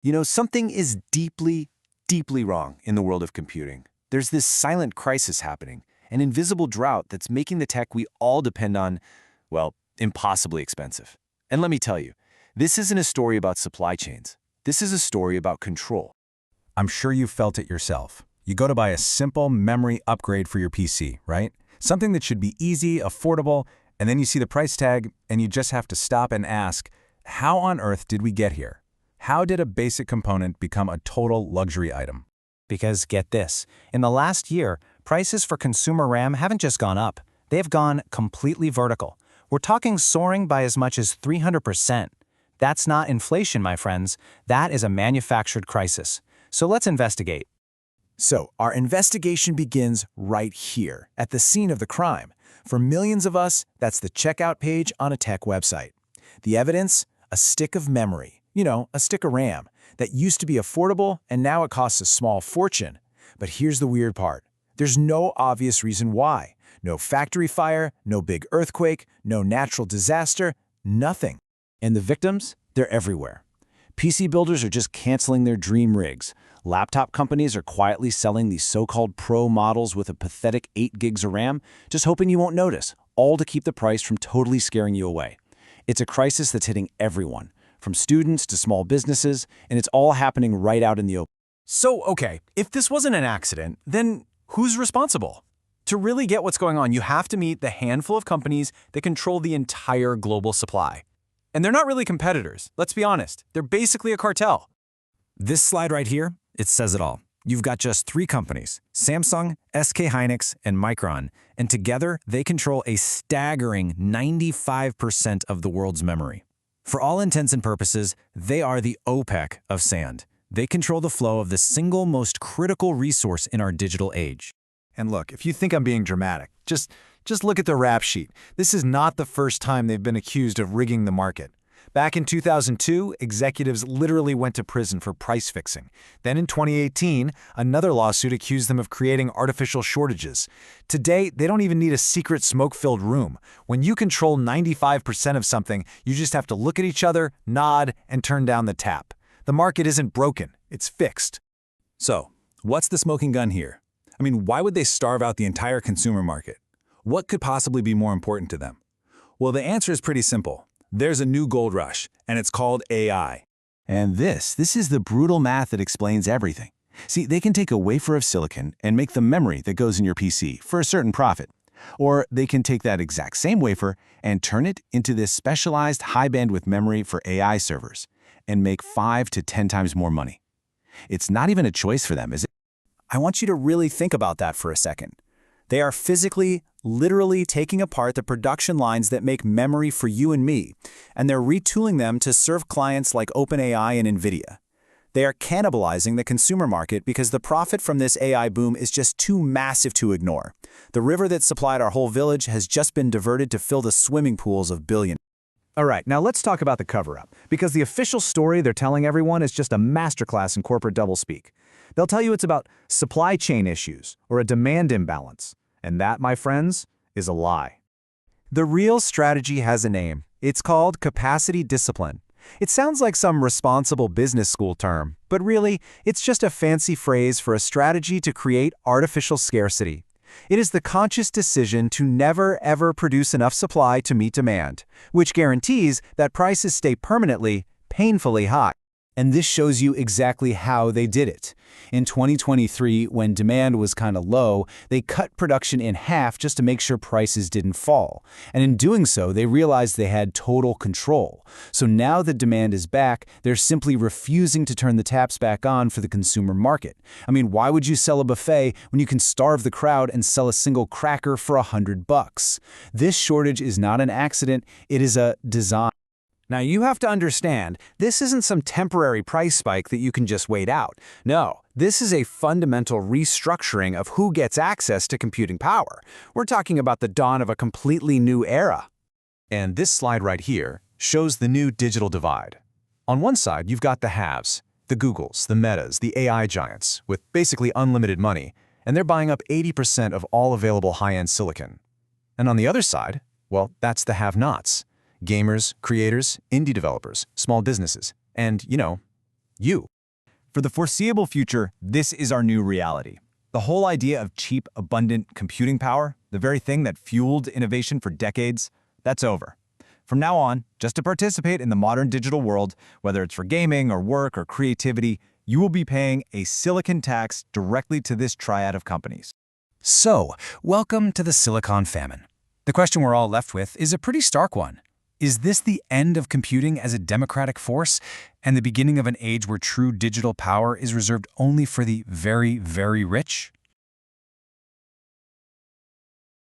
You know, something is deeply, deeply wrong in the world of computing. There's this silent crisis happening, an invisible drought that's making the tech we all depend on, well, impossibly expensive. And let me tell you, this isn't a story about supply chains. This is a story about control. I'm sure you felt it yourself. You go to buy a simple memory upgrade for your PC, right? Something that should be easy, affordable, and then you see the price tag and you just have to stop and ask, how on earth did we get here? How did a basic component become a total luxury item? Because get this, in the last year, prices for consumer RAM haven't just gone up, they've gone completely vertical. We're talking soaring by as much as 300%. That's not inflation, my friends. That is a manufactured crisis. So let's investigate. So, our investigation begins right here, at the scene of the crime. For millions of us, that's the checkout page on a tech website. The evidence? A stick of memory. You know, a stick of RAM that used to be affordable and now it costs a small fortune. But here's the weird part. There's no obvious reason why. No factory fire, no big earthquake, no natural disaster, nothing. And the victims? They're everywhere. PC builders are just canceling their dream rigs. Laptop companies are quietly selling these so-called pro models with a pathetic 8 gigs of RAM, just hoping you won't notice, all to keep the price from totally scaring you away. It's a crisis that's hitting everyone, from students to small businesses, and it's all happening right out in the open. So, okay, if this wasn't an accident, then who's responsible? To really get what's going on, you have to meet the handful of companies that control the entire global supply. And they're not really competitors, let's be honest. They're basically a cartel. This slide right here, it says it all. You've got just 3 companies, Samsung, SK Hynix, and Micron, and together they control a staggering 95% of the world's memory. For all intents and purposes, they are the OPEC of sand. They control the flow of the single most critical resource in our digital age. And look, if you think I'm being dramatic, just look at the rap sheet. This is not the first time they've been accused of rigging the market. Back in 2002, executives literally went to prison for price fixing. Then in 2018, another lawsuit accused them of creating artificial shortages. Today, they don't even need a secret smoke-filled room. When you control 95% of something, you just have to look at each other, nod, and turn down the tap. The market isn't broken, it's fixed. So, what's the smoking gun here? I mean, why would they starve out the entire consumer market? What could possibly be more important to them? Well, the answer is pretty simple. There's a new gold rush, and it's called AI. And this is the brutal math that explains everything. See, they can take a wafer of silicon and make the memory that goes in your PC for a certain profit. Or they can take that exact same wafer and turn it into this specialized high-bandwidth memory for AI servers and make 5 to 10 times more money. It's not even a choice for them, is it? I want you to really think about that for a second. They are physically, literally taking apart the production lines that make memory for you and me, and they're retooling them to serve clients like OpenAI and NVIDIA. They are cannibalizing the consumer market because the profit from this AI boom is just too massive to ignore. The river that supplied our whole village has just been diverted to fill the swimming pools of billionaires. All right, now let's talk about the cover-up, because the official story they're telling everyone is just a masterclass in corporate doublespeak. They'll tell you it's about supply chain issues or a demand imbalance. And that, my friends, is a lie. The real strategy has a name. It's called capacity discipline. It sounds like some responsible business school term, but really, it's just a fancy phrase for a strategy to create artificial scarcity. It is the conscious decision to never, ever produce enough supply to meet demand, which guarantees that prices stay permanently, painfully high. And this shows you exactly how they did it. In 2023, when demand was kind of low, they cut production in half just to make sure prices didn't fall. And in doing so, they realized they had total control. So now that demand is back, they're simply refusing to turn the taps back on for the consumer market. I mean, why would you sell a buffet when you can starve the crowd and sell a single cracker for $100? This shortage is not an accident, it is a design. Now, you have to understand, this isn't some temporary price spike that you can just wait out. No, this is a fundamental restructuring of who gets access to computing power. We're talking about the dawn of a completely new era. And this slide right here shows the new digital divide. On one side, you've got the haves, the Googles, the Metas, the AI giants, with basically unlimited money, and they're buying up 80% of all available high-end silicon. And on the other side, well, that's the have-nots. Gamers, creators, indie developers, small businesses, and, You. For the foreseeable future, this is our new reality. The whole idea of cheap, abundant computing power, the very thing that fueled innovation for decades, that's over. From now on, just to participate in the modern digital world, whether it's for gaming or work or creativity, you will be paying a silicon tax directly to this triad of companies. So, welcome to the Silicon Famine. The question we're all left with is a pretty stark one. Is this the end of computing as a democratic force and the beginning of an age where true digital power is reserved only for the very, very rich?